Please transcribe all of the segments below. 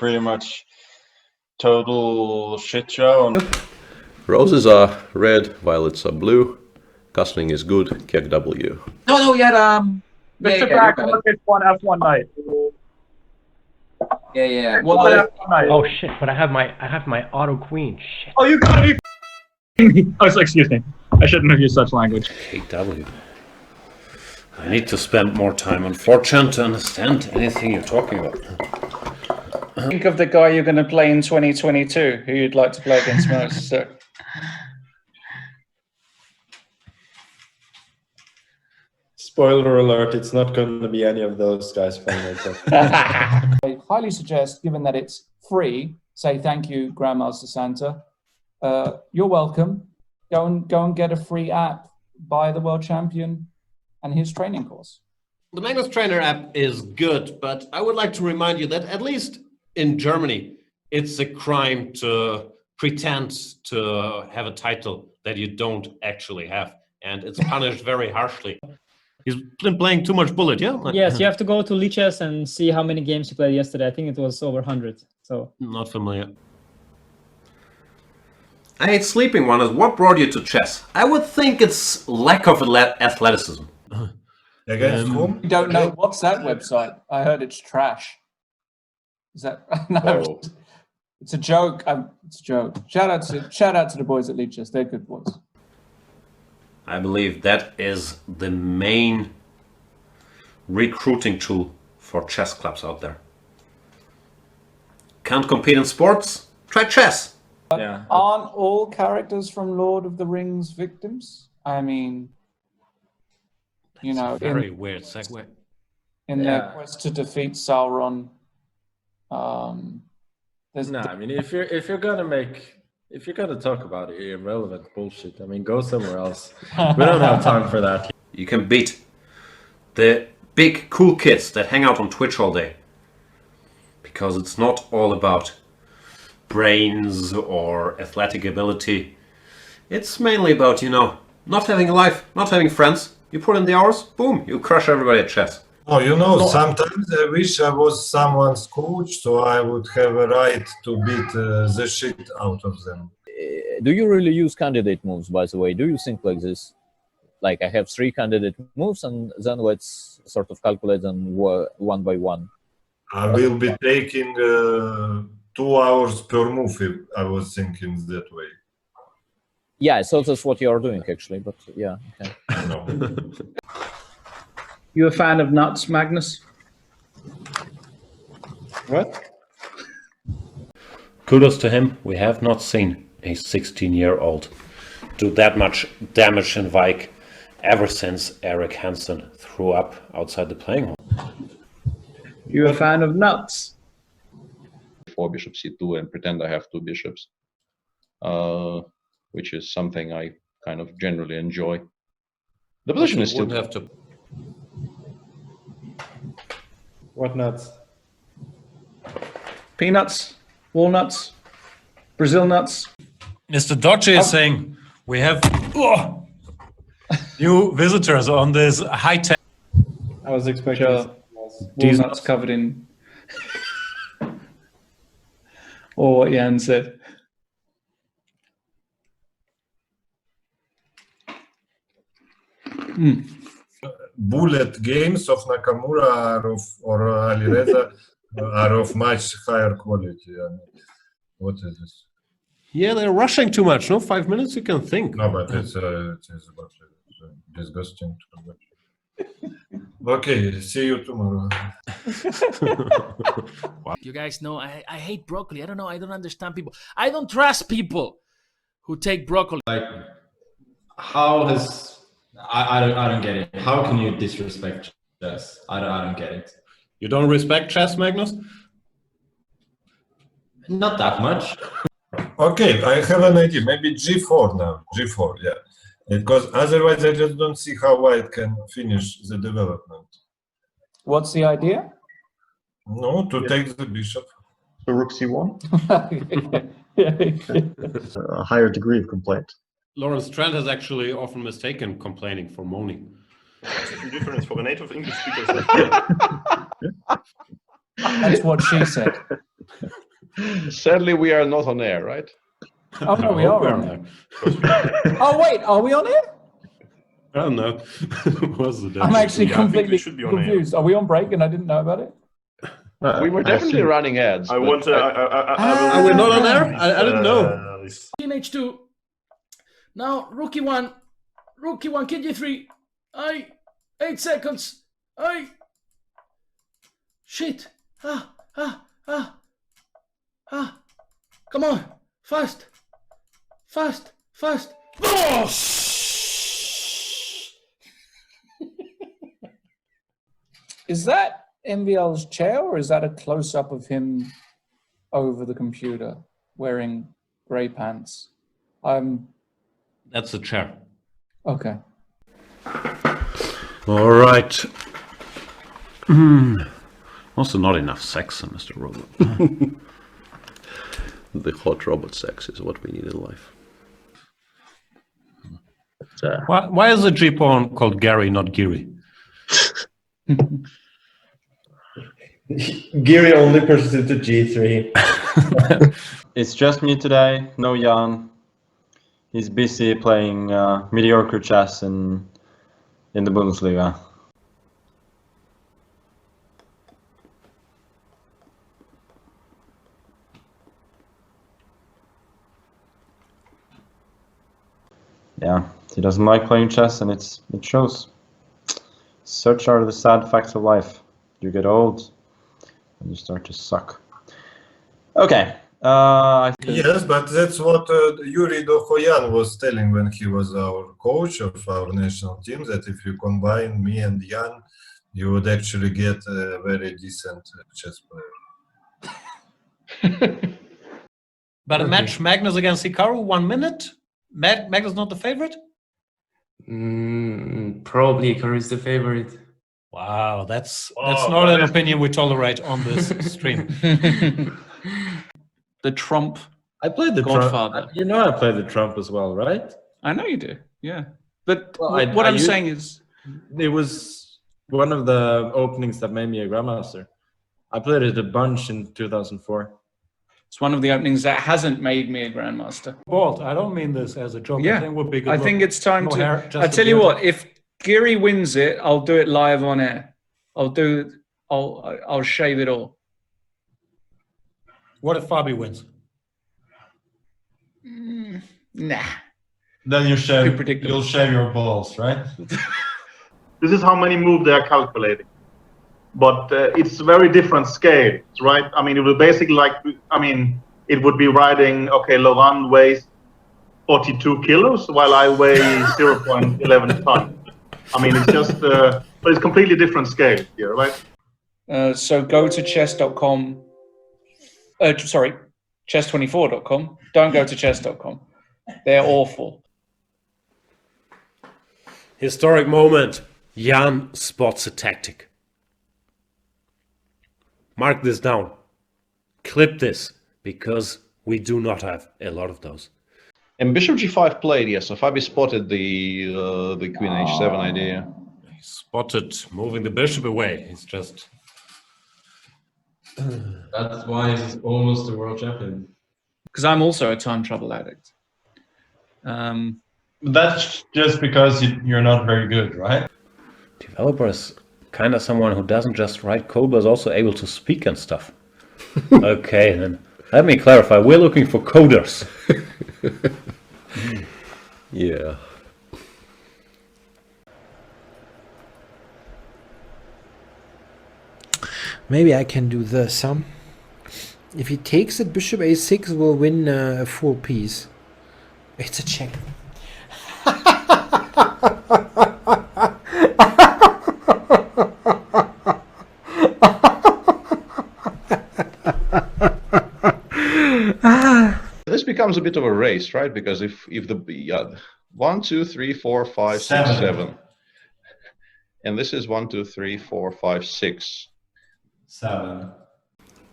pretty much total shit show. Roses are red, violets are blue. Castling is good, kick W. No, you had Mr. Back, look at one F1 night. Yeah. Well, F1 night. Oh shit! But I have my auto queen. Shit. Oh, you gotta be. Oh, excuse me. I shouldn't have used such language. KW. I need to spend more time on 4chan to understand anything you're talking about. Think of the guy you're going to play in 2022, who you'd like to play against most. So. Spoiler alert, it's not going to be any of those guys from I highly suggest, given that it's free, say thank you, Grandmaster Santa. You're welcome. Go and get a free app by the world champion and his training course. The Magnus Trainer app is good, but I would like to remind you that at least in Germany, it's a crime to pretend to have a title that you don't actually have, and it's punished very harshly. He's been playing too much bullet, yeah? Yes, you have to go to Lichess and see how many games you played yesterday. I think it was over 100. So not familiar. I hate sleeping one. What brought you to chess? I would think it's lack of athleticism. Against whom? You don't know. What's that website? I heard it's trash. Is that no? It's a joke. It's a joke. Shout out to the boys at Lichess. They're good boys. I believe that is the main recruiting tool for chess clubs out there. Can't compete in sports? Try chess. Yeah. Aren't all characters from Lord of the Rings victims? I mean, you know, very weird segue. In their quest to defeat Sauron. I mean, if you're gonna talk about irrelevant bullshit, I mean, go somewhere else. We don't have time for that. You can beat the big cool kids that hang out on Twitch all day, because it's not all about brains or athletic ability. It's mainly about, you know, not having a life, not having friends. You put in the hours, boom, you crush everybody at chess. Oh, you know, sometimes I wish I was someone's coach, so I would have a right to beat the shit out of them. Do you really use candidate moves, by the way? Do you think like this? Like, I have 3 candidate moves, and then let's sort of calculate them one by one. I will be taking 2 hours per move if I was thinking that way. Yeah, so that's what you are doing, actually, but yeah. Okay. No. You a fan of nuts, Magnus? What? Kudos to him. We have not seen a 16-year-old do that much damage in Vike ever since Eric Hansen threw up outside the playing hall. You a fan of nuts? 4 bishop c2 and pretend I have 2 bishops, which is something I kind of generally enjoy. The position is still... have to. What nuts? Peanuts, walnuts, Brazil nuts. Mr. Dodgy is saying we have new visitors on this high-tech. I was expecting walnuts covered in... or what Jan said. Bullet games of Nakamura or Alireza are of much higher quality. I mean, what is this? Yeah, they're rushing too much. No, 5 minutes you can think. No, but it's disgusting to watch. Okay, see you tomorrow. You guys know I hate broccoli. I don't know. I don't understand people. I don't trust people who take broccoli. Like, how has... I don't get it. How can you disrespect chess? I don't get it. You don't respect chess, Magnus? Not that much. Okay, I have an idea. Maybe G4 now. G4, yeah. Because otherwise I just don't see how White can finish the development. What's the idea? No, to take the bishop. So rook c1? A higher degree of complaint. Lawrence Trent has actually often mistaken complaining for moaning. What's the difference for a native English speaker? That's what she said. Sadly, we are not on air, right? Oh no, we are on air. Oh wait, are we on air? I don't know. Was it I'm actually Yeah, I think we completely should be on air. confused. Are we on break and I didn't know about it? We were definitely running ads. I but want to. Are we not on air? I didn't know. Team H2. Now, rookie one, KG3. 8 seconds. Shit. Come on. Fast. Oh! Is that MVL's chair or is that a close-up of him over the computer wearing grey pants? That's the chair. Okay. All right. Also, not enough sex, Mr. Robot. The hot robot sex is what we need in life. Why is the G-Pawn called Gary, not Geary? Geary only pursued to G3. It's just me today, no Jan. He's busy playing mediocre chess in the Bundesliga. Yeah, he doesn't like playing chess, and it shows. Such are the sad facts of life. You get old, and you start to suck. Okay. Yes, but that's what Yuri Dohoyan was telling when he was our coach of our national team, that if you combine me and Jan, you would actually get a very decent chess player. But a match Magnus against Hikaru, 1 minute? Magnus not the favorite? Probably Hikaru is the favorite. Wow, that's not an opinion we tolerate on this stream. The Trump. I played the Godfather. Trump. You know I played the Trump as well, right? I know you do. Yeah, but Well, what I'm saying is, it was one of the openings that made me a grandmaster. I played it a bunch in 2004. it's one of the openings that hasn't made me a grandmaster. Bolt, I don't mean this as a joke. Yeah, I think would be good. I think it's time No to. hair, just I a tell you beard. what, if Geary wins it, I'll do it live on air. I'll shave it all. What if Fabi wins? Nah. Then you'll shave your balls, right? This is how many moves they are calculating. But it's very different scales, right? I mean, it will basically it would be riding, okay, Laurent weighs 42 kilos while I weigh 0.11 tons. I mean, it's just, but it's completely different scale here, right? So go to chess.com. Sorry, chess24.com. Don't go to chess.com. They're awful. Historic moment. Jan spots a tactic. Mark this down. Clip this, because we do not have a lot of those. And Bishop G5 played, yes. So Fabi spotted the Queen H7 idea. He spotted moving the bishop away. It's just. That's why he's almost the world champion. Because I'm also a time travel addict. That's just because you're not very good, right? Developer is kind of someone who doesn't just write code, but is also able to speak and stuff. Okay, then let me clarify. We're looking for coders. Yeah. Maybe I can do this, huh? If he takes it, bishop a6 will win a full piece. It's a check. This becomes a bit of a race, right? Because if the 1, 2, 3, 4, 5, 6, 7, and this is 1, 2, 3, 4, 5, 6. 7.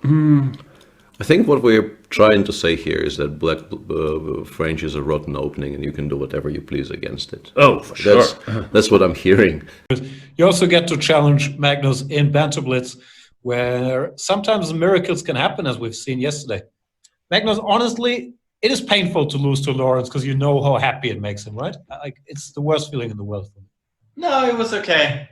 I think what we're trying to say here is that Black French is a rotten opening and you can do whatever you please against it. Oh, for sure. That's what I'm hearing. You also get to challenge Magnus in Banter Blitz where sometimes miracles can happen, as we've seen yesterday. Magnus, honestly, it is painful to lose to Lawrence because you know how happy it makes him, right? Like, it's the worst feeling in the world for me. No, it was okay.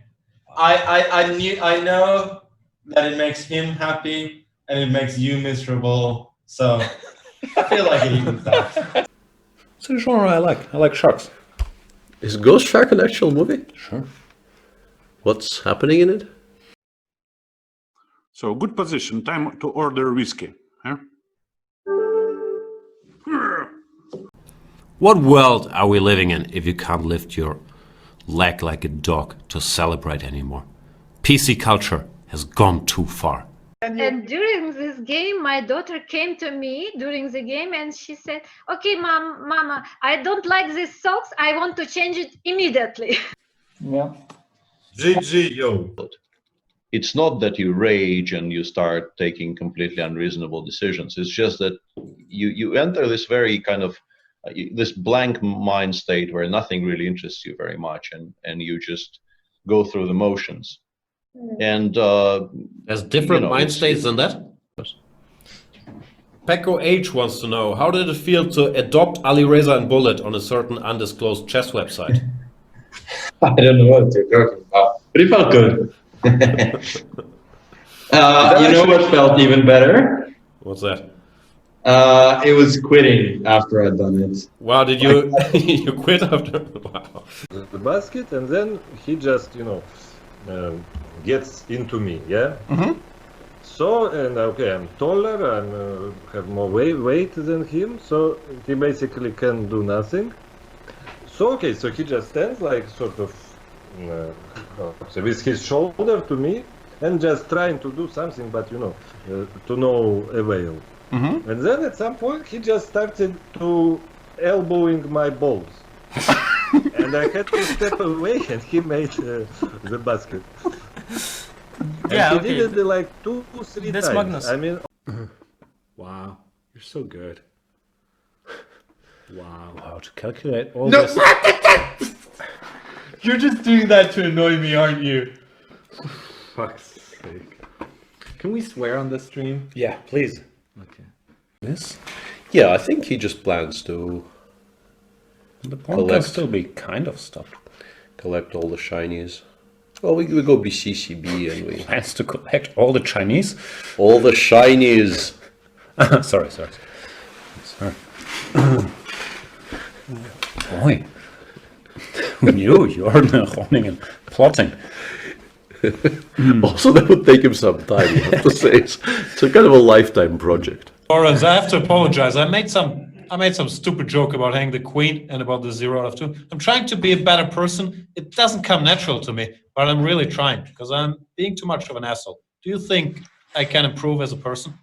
I know that it makes him happy and it makes you miserable. So I feel like it evens out. It's a genre I like. I like sharks. Is Ghost Shark an actual movie? Sure. What's happening in it? So good position. Time to order whiskey. Huh? What world are we living in if you can't lift your leg like a dog to celebrate anymore? PC culture has gone too far. And during this game, my daughter came to me during the game and she said, okay, mama, I don't like these socks. I want to change it immediately. Yeah. GG, yo. It's not that you rage and you start taking completely unreasonable decisions. It's just that you enter this very kind of this blank mind state where nothing really interests you very much, and you just go through the motions. And there's different mind states than that. Pekko H wants to know, how did it feel to adopt Ali Reza and Bullet on a certain undisclosed chess website? I don't know what you're talking about, but it felt good. You know what felt even better? What's that? It was quitting after I'd done it. Wow, did you you quit after? Wow. The basket, and then he just, you know, gets into me, yeah? Mm-hmm. So, and okay, I'm taller and have more weight than him, so he basically can do nothing. So, okay, so he just stands like sort of with his shoulder to me and just trying to do something, but, you know, to no avail. Mm-hmm. And then at some point he just started to elbowing my balls. And I had to step away and he made the basket. And Yeah, he okay. did it like 2-3 That's times. Magnus. I mean, Wow, you're so good. Wow. Wow, to calculate all No, this. You're just doing that to annoy me, aren't you? Fuck's sake. Can we swear on this stream? Yeah, please. Okay. This? Yeah, I think he just plans to The point can still be kind of stopped. collect all the shinies. Well, we go BCCB and we... Plans to collect all the Chinese? All the shinies! Sorry. Boy. Who knew you're running and plotting? Also, that would take him some time, you have to say. It's a kind of a lifetime project. Lawrence, I have to apologize. I made some stupid joke about hanging the queen and about the 0 out of 2. I'm trying to be a better person. It doesn't come natural to me, but I'm really trying because I'm being too much of an asshole. Do you think I can improve as a person?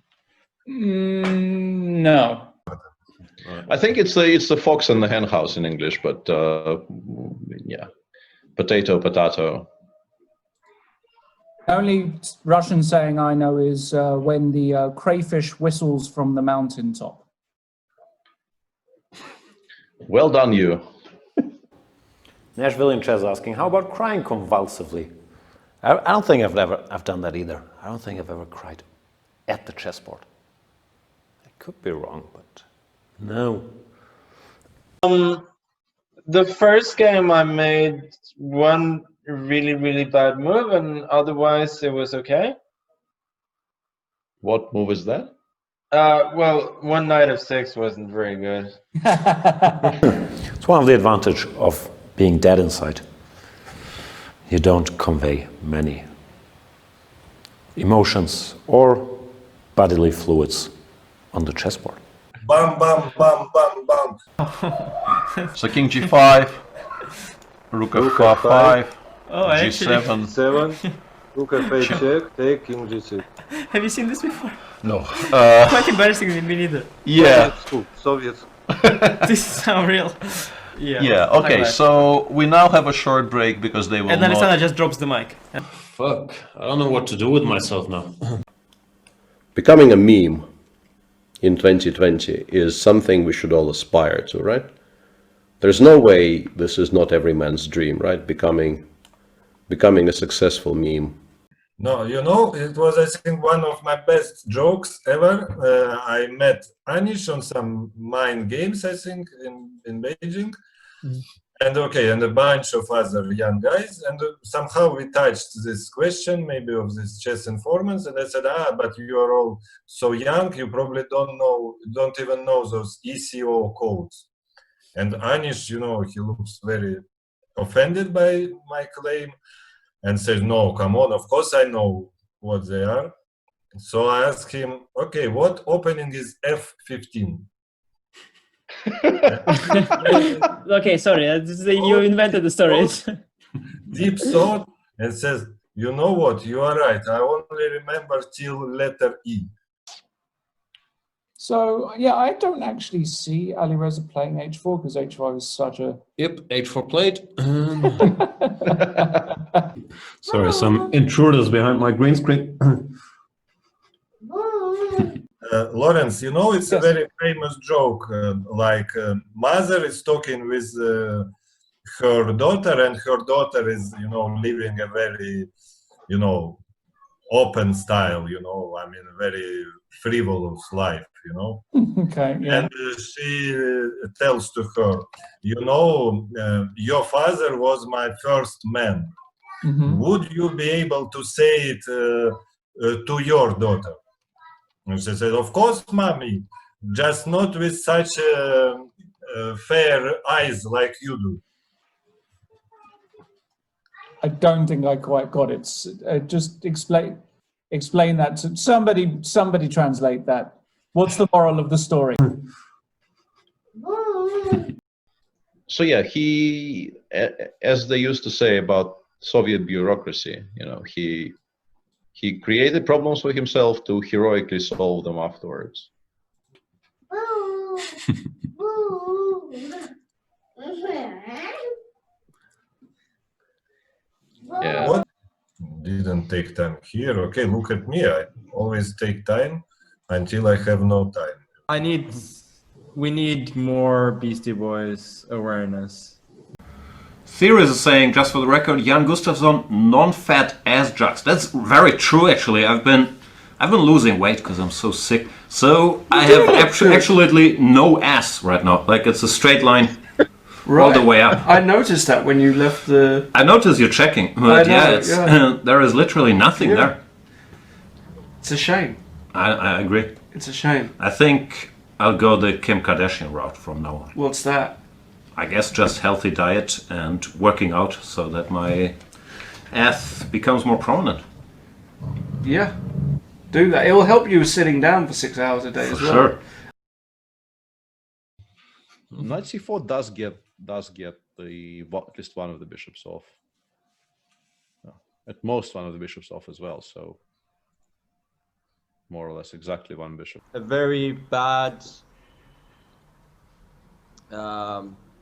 No. I think it's the fox and the hen house in English, but yeah, potato. The only Russian saying I know is when the crayfish whistles from the mountaintop. Well done, you. Nashville in Chess asking, how about crying convulsively? I don't think I've done that either. I don't think I've ever cried at the chessboard. I could be wrong, but no. The first game I made one really bad move, and otherwise it was okay. What move is that? Well, one knight of 6 wasn't very good. It's one of the advantages of being dead inside. You don't convey many emotions or bodily fluids on the chessboard. bam, bam, bam, bam, bam. So king g5, rook f5, Oh, g7. 7, rook f8 check, take king g6. Have you seen this before? No. Quite embarrassing, me neither. Yeah. Soviets. This is unreal. Yeah, okay, so we now have a short break because they will And then Alexander just drops the mic. Fuck, I don't know what to do with myself now. Becoming a meme in 2020 is something we should all aspire to, right? There's no way this is not every man's dream, right? Becoming a successful meme. No, you know, it was, I think, one of my best jokes ever. I met Anish on some mind games, I think, in Beijing. And okay, and a bunch of other young guys. And somehow we touched this question, maybe of this chess informants. And I said, but you are all so young, you probably don't even know those ECO codes. And Anish, you know, he looks very offended by my claim. And says, no, come on, of course I know what they are. So I asked him, okay, what opening is F15? Okay, sorry, you invented the stories. Deep thought and says, you know what, you are right, I only remember till letter E. So, yeah, I don't actually see Ali Reza playing h4 because h5 is such a... Yep, h4 played. Sorry, some intruders behind my green screen. Lawrence, you know, it's a very famous joke, mother is talking with her daughter, and her daughter is, you know, living a very, you know, open style, you know, I mean, a very frivolous life, you know. Okay, yeah. And she tells to her, you know, your father was my first man. Would you be able to say it to your daughter? And she said, of course, mommy, just not with such fair eyes like you do. I don't think I quite got it. Just explain that to somebody translate that. What's the moral of the story? So yeah, he, as they used to say about Soviet bureaucracy, you know, he created problems for himself to heroically solve them afterwards. Yeah. What? Didn't take time here. Okay, look at me. I always take time until I have no time. We need more Beastie Boys awareness. Theories is saying, just for the record, Jan Gustafsson, non-fat ass jocks. That's very true, actually. I've been losing weight because I'm so sick. So I have absolutely no ass right now. Like, it's a straight line all the way up. I noticed that when you left the... I noticed you're checking, but there is literally nothing there. It's a shame. I agree. It's a shame. I think I'll go the Kim Kardashian route from now on. What's that? I guess just healthy diet and working out so that my ass becomes more prominent. Yeah, do that. It will help you sitting down for 6 hours a day as well. Sure. Knight c4 does get at least one of the bishops off. At most one of the bishops off as well. So more or less exactly one bishop. A very bad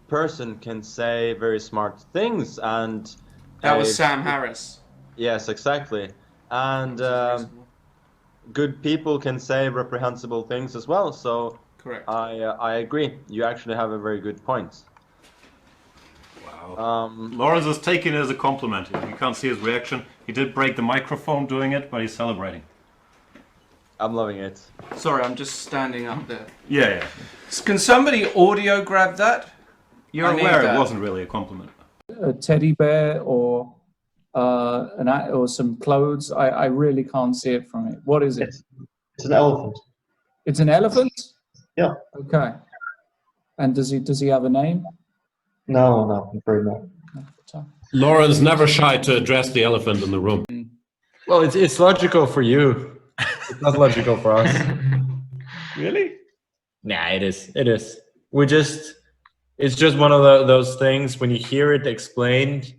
person can say very smart things, and that was Sam Harris. Yes, exactly. And good people can say reprehensible things as well. So correct. I agree. You actually have a very good point. Wow. Lawrence is taking it as a compliment. You can't see his reaction. He did break the microphone doing it, but he's celebrating. I'm loving it. Sorry, I'm just standing up there. Yeah. Can somebody audio grab that? You're aware it wasn't really a compliment. A teddy bear or or some clothes. I really can't see it from it. What is it? It's an elephant. It's an elephant? Yeah. Okay. And does he have a name? No, I'm afraid not. Lauren's never shy to address the elephant in the room. Well, it's logical for you. It's not logical for us. Really? Nah, it is. It is. It's just one of those things. When you hear it explained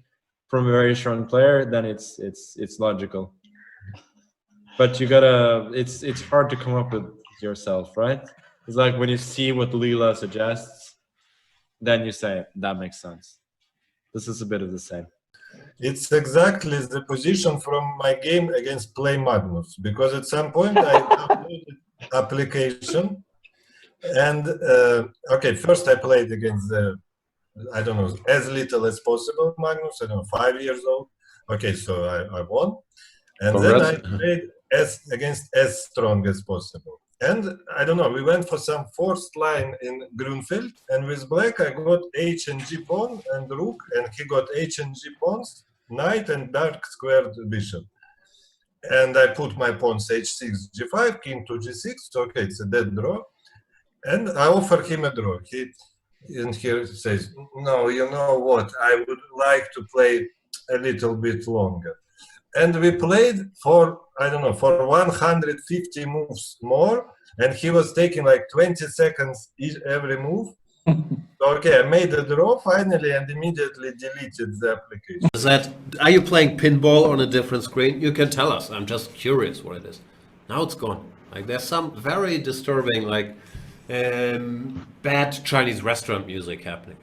from a very strong player, then it's logical. But you gotta. It's hard to come up with yourself, right? It's like when you see what Leela suggests, then you say that makes sense. This is a bit of the same. It's exactly the position from my game against Play Magnus, because at some point I downloaded application, and okay, first I played against the, I don't know, as little as possible Magnus, I don't know, 5 years old. Okay, so I won, And then I played against as strong as possible. And I don't know, we went for some forced line in Grunfeld, and with black I got H and G pawn and rook, and he got H and G pawns, knight and dark squared bishop. And I put my pawns H6, G5, king to G6, so okay, it's a dead draw. And I offer him a draw. He says, no, you know what, I would like to play a little bit longer. And we played for, I don't know, for 150 moves more, and he was taking like 20 seconds every move. So, okay, I made a draw finally and immediately deleted the application. Are you playing pinball on a different screen? You can tell us. I'm just curious what it is. Now it's gone. Like there's some very disturbing, like bad Chinese restaurant music happening.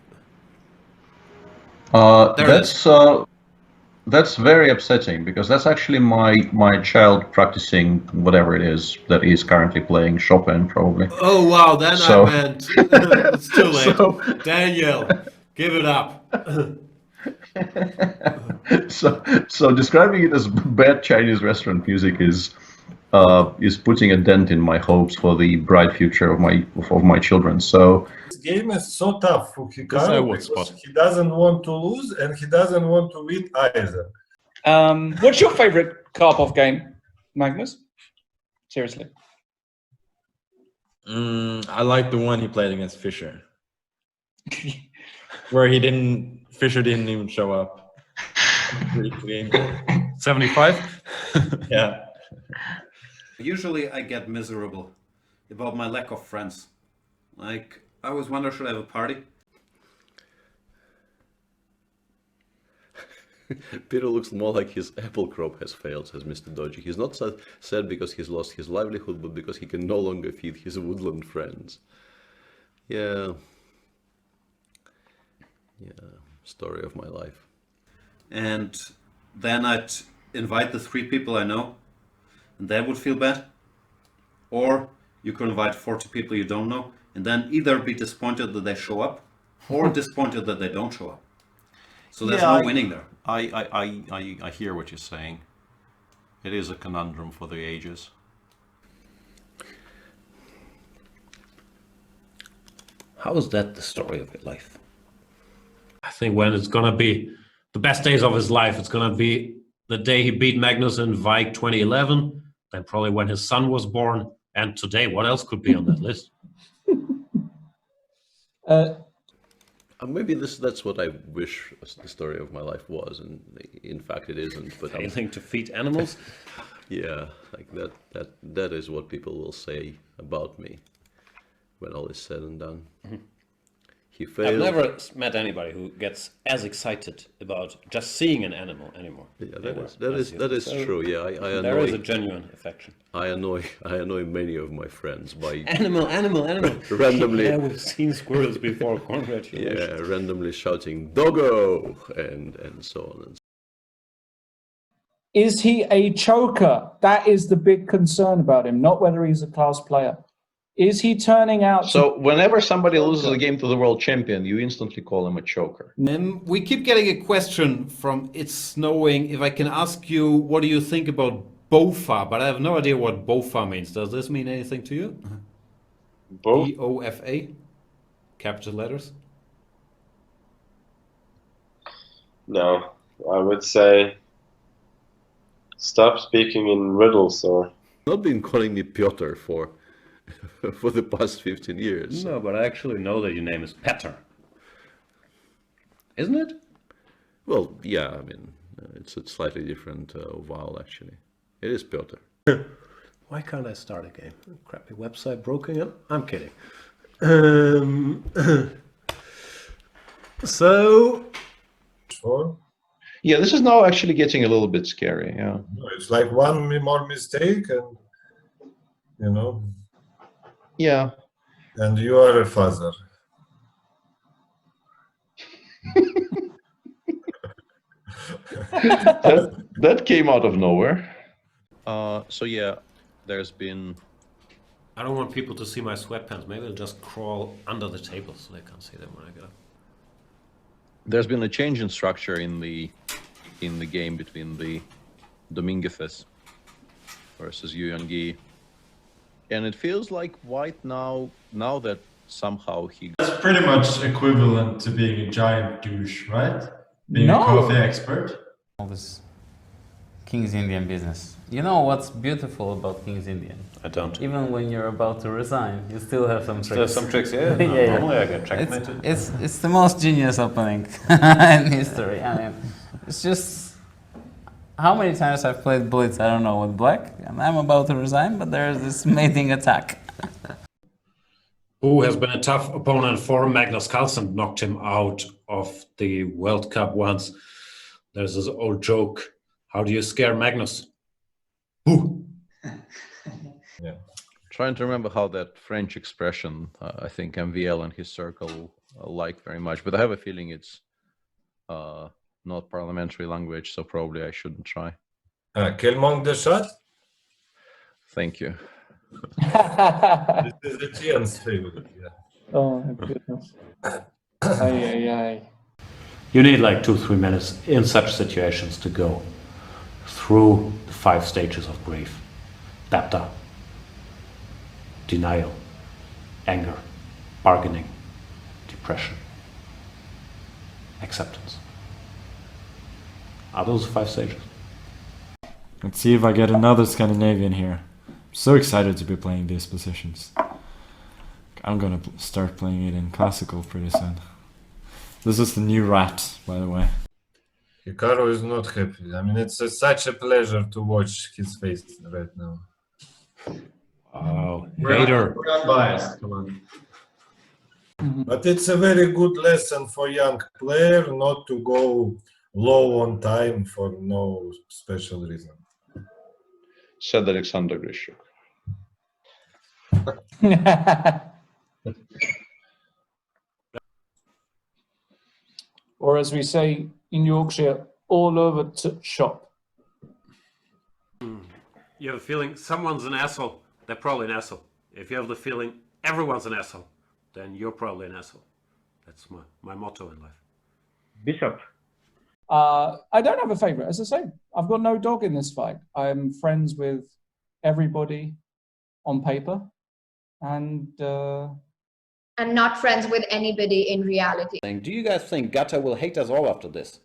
That's very upsetting because that's actually my child practicing whatever it is that he's currently playing, Chopin probably. Oh wow, then I meant it's too late. So, Daniel, give it up. so describing it as bad Chinese restaurant music is putting a dent in my hopes for the bright future of my children. So this game is so tough for Hikaru because he doesn't want to lose and he doesn't want to win either. What's your favorite Karpov game, Magnus? Seriously. I like the one he played against Fischer, where Fischer didn't even show up. Pretty clean. 75? Yeah. Usually I get miserable about my lack of friends. Like, I always wonder, should I have a party? Peter looks more like his apple crop has failed, says Mr. Dodgy. He's not sad because he's lost his livelihood, but because he can no longer feed his woodland friends. Yeah. Yeah, story of my life. And then I'd invite the 3 people I know, and that would feel bad. Or you could invite 40 people you don't know, and then either be disappointed that they show up, or disappointed that they don't show up. So there's no winning there. I hear what you're saying. It is a conundrum for the ages. How is that the story of your life? I think when it's gonna be the best days of his life, it's gonna be the day he beat Magnus in Vike 2011, then probably when his son was born, and today. What else could be on that list? Maybe that's what I wish the story of my life was, and in fact it isn't. But Failing to feed animals? Yeah, like that is what people will say about me when all is said and done. Mm-hmm. He failed. I've never met anybody who gets as excited about just seeing an animal anymore. Yeah, that is true. Yeah, I annoy. There is a genuine affection. I annoy many of my friends by animal. randomly. Yeah, we've seen squirrels before. Congratulations. Yeah, randomly shouting "doggo" and so on. Is he a choker? That is the big concern about him, not whether he's a class player. Is he turning out? So whenever somebody loses a game to the world champion, you instantly call him a choker. We keep getting a question from It's Snowing. If I can ask you, what do you think about BOFA? But I have no idea what BOFA means. Does this mean anything to you? BOFA? Capital letters? No, I would say stop speaking in riddles or... Not been calling me Piotr for the past 15 years. No, but I actually know that your name is Petr. Isn't it? Well, yeah, I mean, it's a slightly different vowel, actually. It is Piotr. Why can't I start a game? Crappy website broken up? I'm kidding. So... Yeah, this is now actually getting a little bit scary, yeah. It's like one more mistake and, you know... Yeah. And you are a father. that came out of nowhere. So yeah, there's been... I don't want people to see my sweatpants. Maybe I'll just crawl under the table so they can't see them when I get up. There's been a change in structure in the game between the Dominguez versus Yu Yangyi. And it feels like White now that somehow he... That's pretty much equivalent to being a giant douche, right? Being a coffee expert. All this King's Indian business. You know what's beautiful about King's Indian? I don't. Even when you're about to resign, you still have some tricks. Still have some tricks, yeah. Normally I get checkmated. It's the most genius opening in history. I mean, it's just... How many times I've played Blitz, I don't know, with black, and I'm about to resign, but there's this mating attack. Who has been a tough opponent for Magnus Carlsen, knocked him out of the World Cup once. There's this old joke. How do you scare Magnus? Who? Yeah. Trying to remember how that French expression, I think MVL and his circle like very much, but I have a feeling it's not parliamentary language, so probably I shouldn't try. Quel manque de shot? Thank you. This is a chance favorite, yeah. Oh my goodness. Ay. You need like 2-3 minutes in such situations to go through the 5 stages of grief. Data, denial, anger, bargaining, depression, acceptance. Are those 5 stages? Let's see if I get another Scandinavian here. I'm so excited to be playing these positions. I'm gonna start playing it in classical pretty soon. This is the new rat, by the way. Hikaru is not happy. I mean, it's such a pleasure to watch his face right now. Oh, hater. We're unbiased, come on. But it's a very good lesson for young player not to go low on time for no special reason. Said Alexander Grischuk. Or as we say in Yorkshire, all over to shop. You have a feeling someone's an asshole, they're probably an asshole. If you have the feeling everyone's an asshole, then you're probably an asshole. That's my motto in life. Bishop. I don't have a favorite. As I say, I've got no dog in this fight. I'm friends with everybody on paper, and not friends with anybody in reality. Do you guys think Gata will hate us all after this?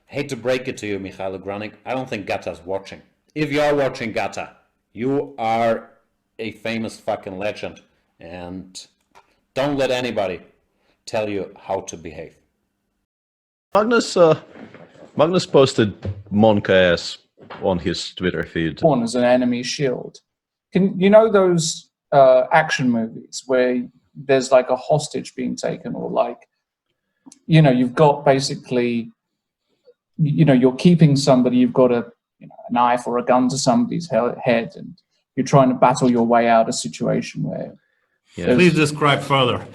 Hate to break it to you, Mikhailo Granik. I don't think Gata's watching. If you are watching Gata, you are a famous fucking legend, and don't let anybody tell you how to behave. Magnus posted Monk AS on his Twitter feed. One as an enemy shield. Can you know those action movies where there's like a hostage being taken, or like, you know, you've got basically, you know, you're keeping somebody, you've got a knife or a gun to somebody's head, and you're trying to battle your way out of a situation where... Yeah. Please describe further.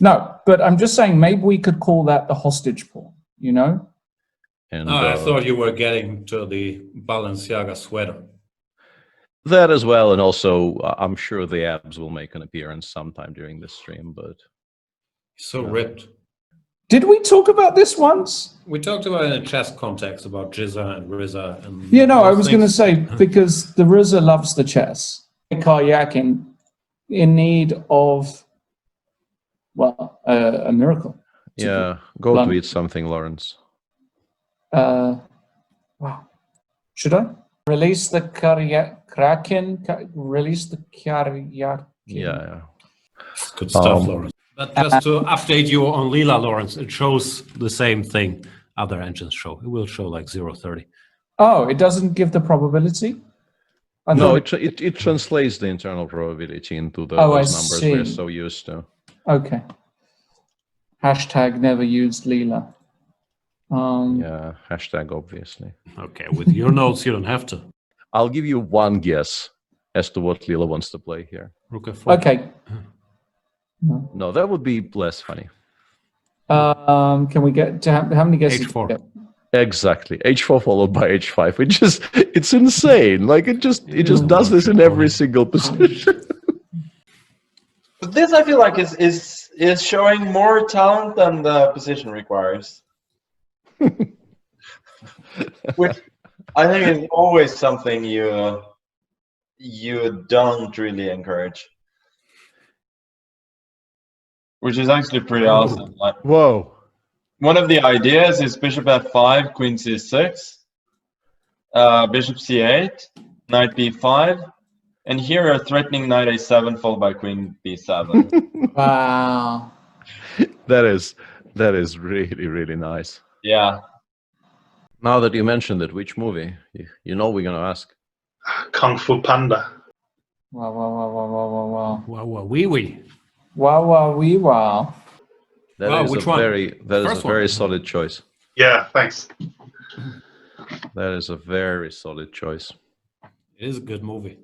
No, but I'm just saying maybe we could call that the hostage porn, you know? And, I thought you were getting to the Balenciaga sweater. That as well, and also I'm sure the abs will make an appearance sometime during this stream, but... So ripped. Did we talk about this once? We talked about it in a chess context about Jizza and Rizza. And Yeah, no, I was going to say, because the Rizza loves the chess. Karyakin in need of, well, a miracle. Yeah, go tweet something, Lawrence. Wow. Should I? Release the Kraken, release the Karyakin. Yeah. Good stuff, Lawrence. But just to update you on Leela, Lawrence, it shows the same thing other engines show. It will show like 0.30. Oh, it doesn't give the probability? No, it translates the internal probability into those numbers we're so used to. Okay. Hashtag never used Leela. Yeah, hashtag obviously. Okay, with your notes, you don't have to. I'll give you one guess as to what Leela wants to play here. Okay. No, that would be less funny. Can we get to how many guesses? H4. Exactly. H4 followed by H5. It's insane. Like it just does this in every single position. But this I feel like is showing more talent than the position requires. I think it's always something you don't really encourage, which is actually pretty awesome. Like, whoa! One of the ideas is bishop f5, queen c6, bishop c8, knight b5, and here a threatening knight a7 followed by queen b7. Wow. That is really nice. Yeah. Now that you mentioned it, which movie? You know we're gonna ask. Kung Fu Panda. Wow, wow, wow, wow, wow, wow, wow. Wow, wow, wee wee. Wow, wow, wee, wow. That is which a one? very First solid choice. Yeah, thanks. That is a very solid choice. It is a good movie.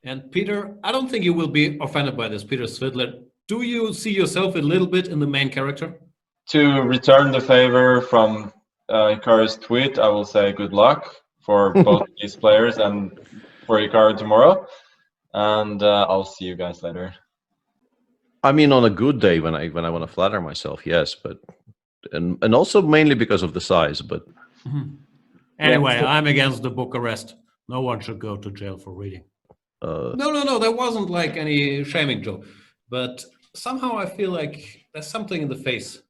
And Peter, I don't think you will be offended by this, Peter Sviderl. Do you see yourself a little bit in the main character? To return the favor from Hikaru's tweet, I will say good luck for both these players and for Hikaru tomorrow. And I'll see you guys later. I mean, on a good day when I want to flatter myself, yes, but and also mainly because of the size. But Anyway, I'm against the book arrest. No one should go to jail for reading. No, that wasn't like any shaming joke. But somehow I feel like there's something in the face.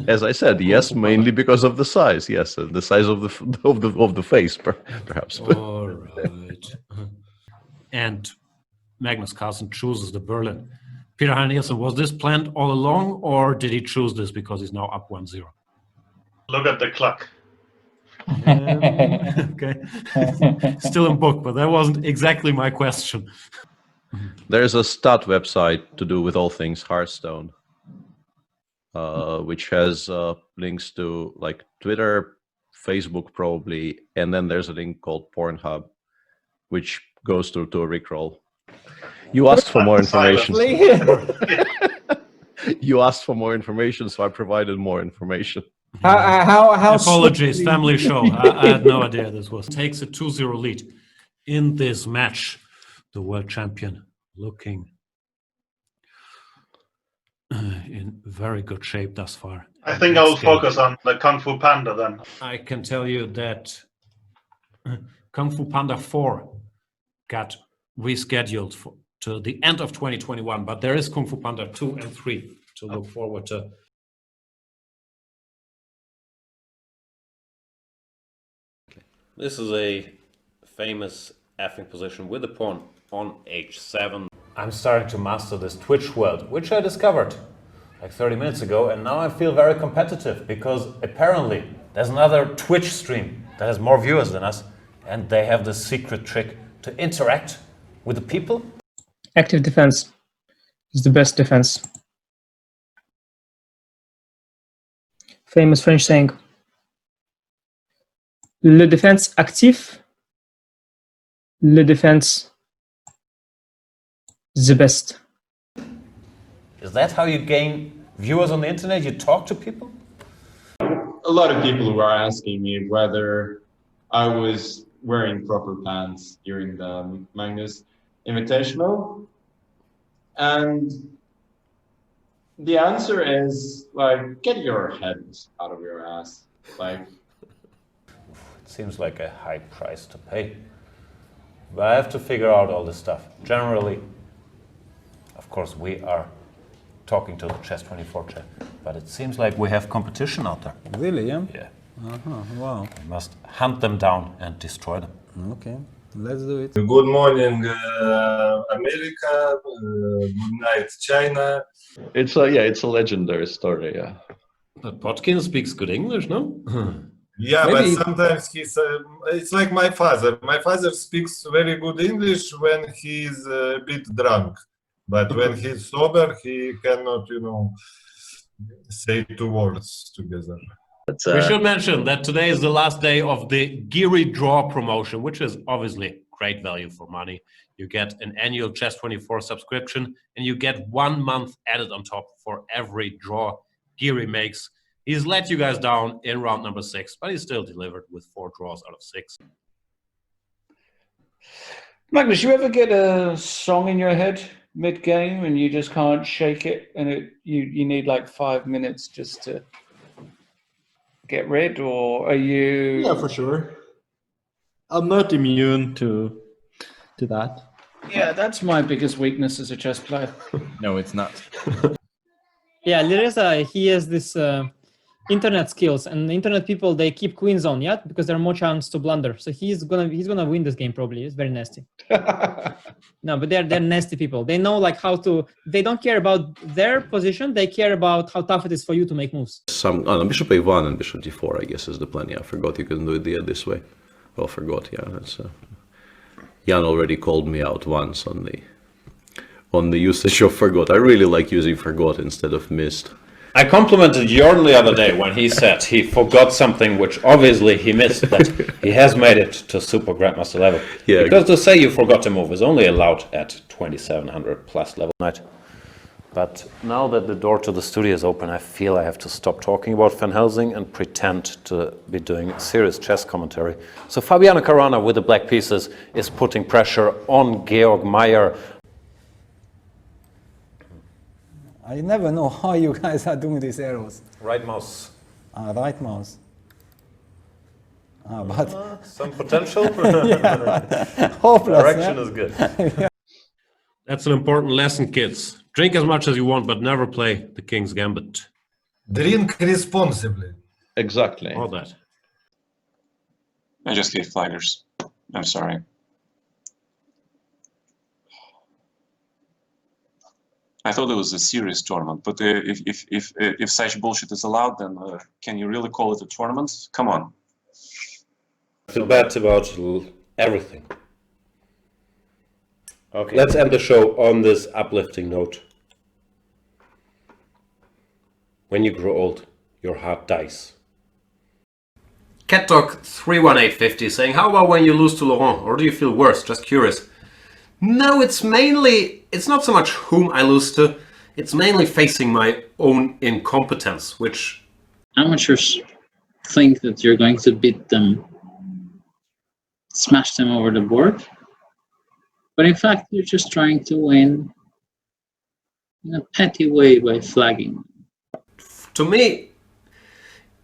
as I said, yes, mainly because of the size. Yes, the size of the face, perhaps. All right. And Magnus Carlsen chooses the Berlin. Peter Hein-Nielsen, was this planned all along, or did he choose this because he's now up 1-0? Look at the clock. Okay. Still in book, but that wasn't exactly my question. There's a stat website to do with all things Hearthstone, which has links to like Twitter, Facebook probably, and then there's a link called Pornhub, which goes to a Rickroll. You asked for more information. You asked for more information, so I provided more information. How Apologies, family show. I had no idea this was. Takes a 2-0 lead in this match. The world champion looking in very good shape thus far. I think I will focus on the Kung Fu Panda then. I can tell you that Kung Fu Panda 4 got rescheduled to the end of 2021, but there is Kung Fu Panda 2 and 3 to look forward to. This is a famous effing position with the pawn on h7. I'm starting to master this Twitch world, which I discovered like 30 minutes ago, and now I feel very competitive because apparently there's another Twitch stream that has more viewers than us, and they have this secret trick to interact with the people. Active defense is the best defense. Famous French saying, le défense actif, le défense the best. Is that how you gain viewers on the internet? You talk to people? A lot of people were asking me whether I was wearing proper pants during the Magnus Invitational. And the answer is, like, get your head out of your ass. Like, it seems like a high price to pay. But I have to figure out all this stuff. Generally, of course, we are talking to the Chess24 chat, but it seems like we have competition out there. Really, yeah? Yeah. Wow. We must hunt them down and destroy them. Okay, let's do it. Good morning, America. Good night, China. It's a legendary story, yeah. But Potkin speaks good English, no? Yeah, Maybe. but sometimes he's. It's like my father. My father speaks very good English when he's a bit drunk, but when he's sober, he cannot, say two words together. We should mention that today is the last day of the Geary Draw promotion, which is obviously great value for money. You get an annual Chess24 subscription, and you get 1 month added on top for every draw Geary makes. He's let you guys down in round number 6, but he's still delivered with 4 draws out of 6. Magnus, you ever get a song in your head mid-game and you just can't shake it, and you need like 5 minutes just to... get rid, or are you? Yeah, for sure. I'm not immune to that. Yeah, that's my biggest weakness as a chess player. No, it's not. Yeah, he has this internet skills, and the internet people, they keep queens on, yeah, because there are more chance to blunder. So he's gonna win this game probably. It's very nasty. No, but they're nasty people. They know like how to. They don't care about their position. They care about how tough it is for you to make moves. Bishop a1 and bishop d4, I guess, is the plan. Yeah, I forgot you can do it this way. Well, forgot. Yeah, that's. Jan already called me out once on the usage of forgot. I really like using forgot instead of missed. I complimented Jorn the other day when he said he forgot something which obviously he missed, that he has made it to Super Grandmaster level. Yeah, because to say you forgot a move is only allowed at 2700 plus level. But now that the door to the studio is open, I feel I have to stop talking about Van Helsing and pretend to be doing serious chess commentary. So Fabiano Caruana with the black pieces is putting pressure on Georg Meyer. I never know how you guys are doing these arrows. Right mouse. Right mouse. But some potential. Yeah, hopeless. Direction is good. Yeah. That's an important lesson, kids. Drink as much as you want, but never play the King's Gambit. Drink responsibly. Exactly. All that. I just hate flaggers. I'm sorry. I thought it was a serious tournament, but if such bullshit is allowed, then can you really call it a tournament? Come on. I feel bad about everything. Okay. Let's end the show on this uplifting note. When you grow old, your heart dies. CatDog31850 saying, how about when you lose to Laurent? Or do you feel worse? Just curious. No, it's not so much whom I lose to, it's mainly facing my own incompetence, which... Amateurs think that you're going to beat them, smash them over the board, but in fact you're just trying to win in a petty way by flagging. To me,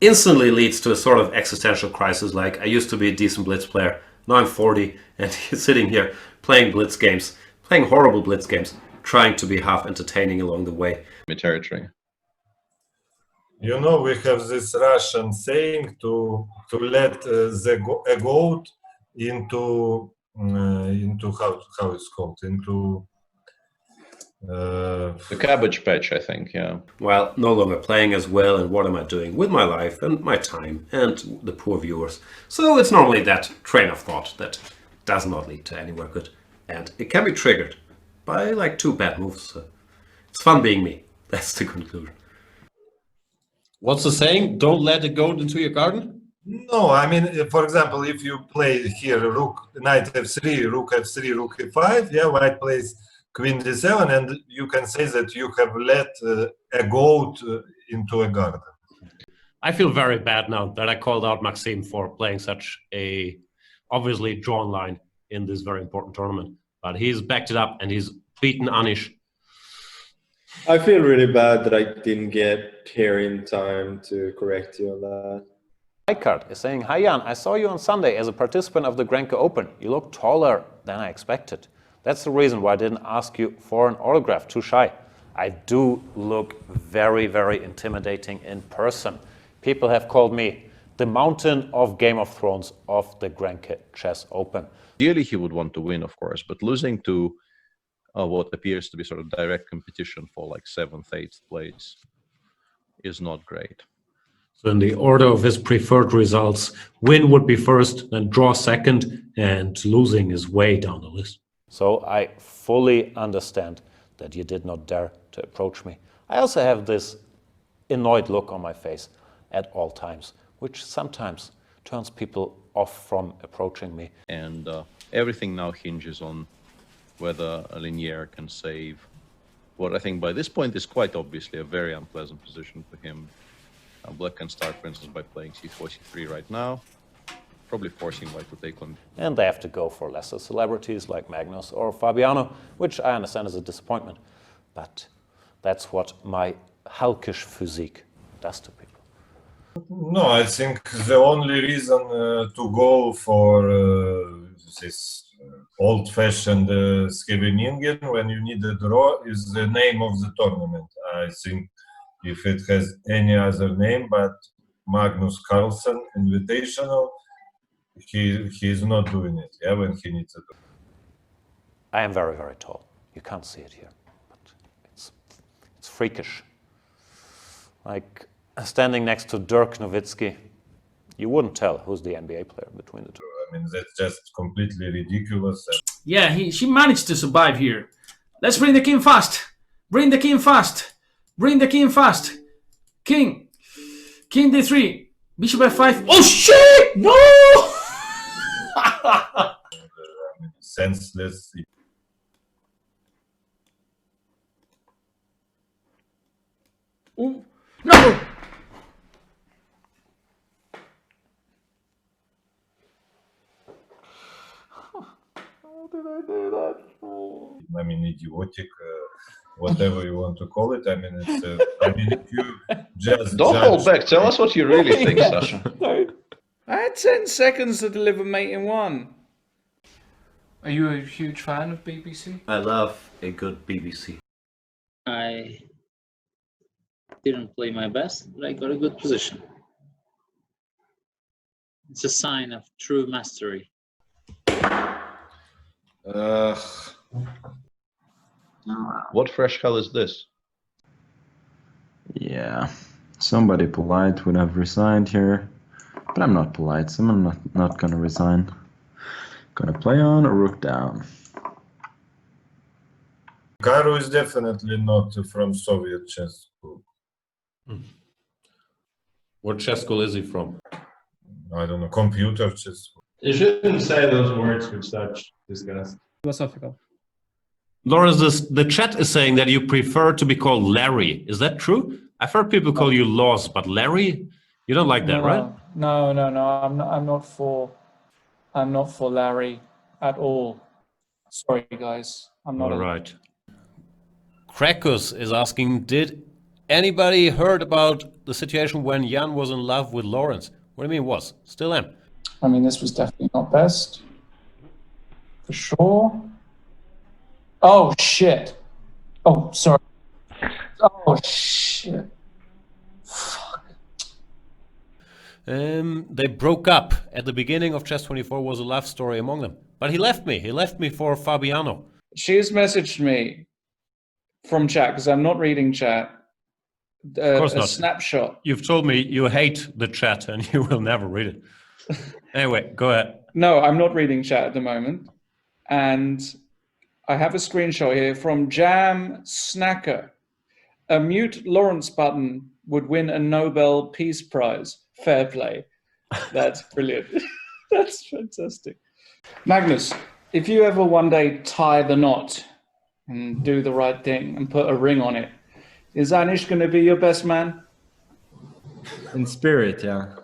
instantly leads to a sort of existential crisis, like I used to be a decent blitz player, now I'm 40 and sitting here playing blitz games, playing horrible blitz games, trying to be half entertaining along the way. Territory. You know, we have this Russian saying to let a goat into how it's called, into the cabbage patch, I think. Yeah. Well, no longer playing as well, and what am I doing with my life and my time and the poor viewers? So it's normally that train of thought that does not lead to anywhere good, and it can be triggered by like 2 bad moves. So it's fun being me. That's the conclusion. What's the saying? Don't let it go into your garden? No, I mean, for example, if you play here rook, knight f3, rook f3, rook e5, yeah, white plays queen d7, and you can say that you have let a goat into a garden. I feel very bad now that I called out Maxime for playing such a obviously drawn line in this very important tournament. But he's backed it up and he's beaten Anish. I feel really bad that I didn't get here in time to correct you on that. Icard is saying, hi Jan, I saw you on Sunday as a participant of the Grenke Open. You look taller than I expected. That's the reason why I didn't ask you for an autograph, too shy. I do look very, very intimidating in person. People have called me the mountain of Game of Thrones of the Grenke Chess Open. Ideally, he would want to win, of course, but losing to what appears to be sort of direct competition for like 7th, 8th place is not great. So in the order of his preferred results, win would be first, then draw second, and losing is way down the list. So I fully understand that you did not dare to approach me. I also have this annoyed look on my face at all times, which sometimes turns people off from approaching me. And everything now hinges on whether a linear can save what I think by this point is quite obviously a very unpleasant position for him. Black can start, for instance, by playing c4, c3 right now, probably forcing white to take on. And they have to go for lesser celebrities like Magnus or Fabiano, which I understand is a disappointment. But that's what my Halkisch physique does to people. No, I think the only reason to go for this old-fashioned Scheveningen when you need a draw is the name of the tournament. I think if it has any other name but Magnus Carlsen Invitational, he is not doing it. Yeah, when he needs it. I am very, very tall. You can't see it here, but it's freakish. Like standing next to Dirk Nowitzki, you wouldn't tell who's the NBA player between the two. I mean, that's just completely ridiculous. Yeah, she managed to survive here. Let's bring the king fast. Bring the king fast. Bring the king fast. King. King d3. Bishop f5. Oh shit! No! Senseless. Ooh. No! How did I do that? I mean, idiotic, whatever you want to call it. I mean, it's. I mean, if you just don't hold back. Tell us what you really think, Sasha. I had 10 seconds to deliver mate in one. Are you a huge fan of BBC? I love a good BBC. I didn't play my best, but I got a good position. It's a sign of true mastery. What fresh hell is this? Yeah, somebody polite would have resigned here, but I'm not polite, so I'm not gonna resign. Gonna play on or rook down. Garo is definitely not from Soviet chess school. What chess school is he from? I don't know, computer chess school. You shouldn't say those words with such disgust. Philosophical. Lawrence, the chat is saying that you prefer to be called Larry. Is that true? I've heard people call you Laws, but Larry, you don't like that, right? No. I'm not for Larry at all. Sorry, guys. I'm not. All right. Krakus is asking, did anybody heard about the situation when Jan was in love with Lawrence? What do you mean was? Still am. I mean, this was definitely not best. For sure. Oh, shit. Oh, sorry. Oh, shit. They broke up. At the beginning of Chess 24 was a love story among them. But he left me. He left me for Fabiano. She has messaged me from chat, because I'm not reading chat. Of course a not. Snapshot. You've told me you hate the chat and you will never read it. Anyway, go ahead. No, I'm not reading chat at the moment. And I have a screenshot here from Jam Snacker. A mute Lawrence button would win a Nobel Peace Prize. Fair play. That's brilliant. That's fantastic. Magnus, if you ever one day tie the knot and do the right thing and put a ring on it, is Anish going to be your best man? In spirit, yeah.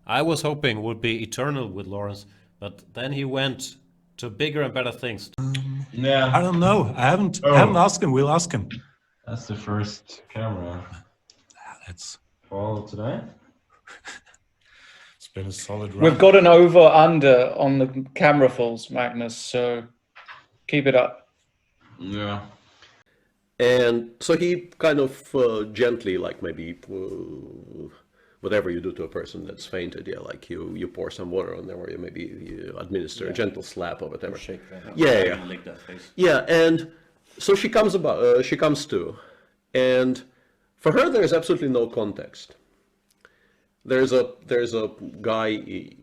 I was hoping would be eternal with Lawrence, but then he went to bigger and better things. Yeah. I don't know. I haven't asked him. We'll ask him. That's the first camera. Let's fall today. It's been a solid run. We've got an over-under on the camera falls, Magnus, so keep it up. Yeah. And so he kind of gently, like maybe whatever you do to a person that's fainted, yeah, like you pour some water on them, or you administer a gentle slap or whatever. Shake that. Yeah. Lick that face. Yeah, and so she comes to, and for her there's absolutely no context. There's a guy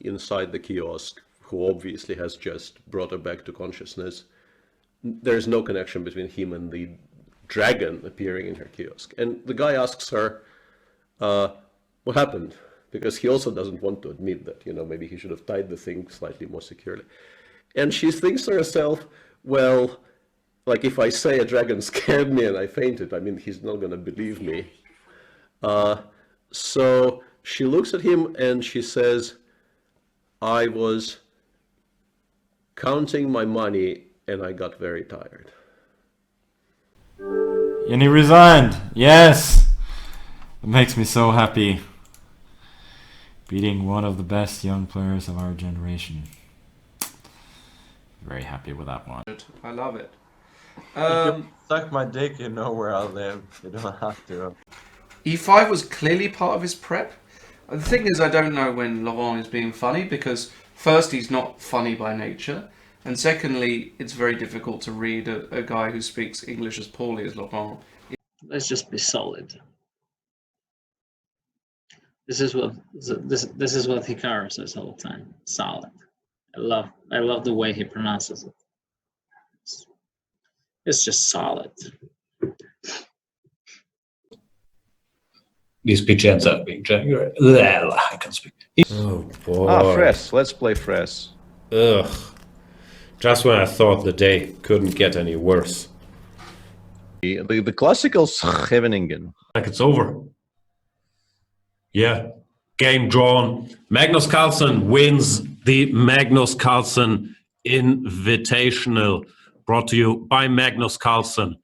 inside the kiosk who obviously has just brought her back to consciousness. There's no connection between him and the dragon appearing in her kiosk. And the guy asks her, what happened? Because he also doesn't want to admit that, maybe he should have tied the thing slightly more securely. And she thinks to herself, well, like if I say a dragon scared me and I fainted, I mean, he's not going to believe me. So she looks at him and she says, I was counting my money and I got very tired. And he resigned. Yes. It makes me so happy. beating one of the best young players of our generation. Very happy with that one. I love it. Suck my dick, you know where I live. You don't have to. E5 was clearly part of his prep. The thing is, I don't know when Laurent is being funny, because first, he's not funny by nature, and secondly, it's very difficult to read a guy who speaks English as poorly as Laurent. Let's just be solid. This is what Hikaru says all the time. Solid. I love the way he pronounces it. It's just solid. These pigeons are being January. I can speak. Oh boy. Fress. Let's play Fress. Ugh. Just when I thought the day couldn't get any worse. The classical Scheveningen. Like it's over. Yeah. Game drawn. Magnus Carlsen wins the Magnus Carlsen Invitational. Brought to you by Magnus Carlsen.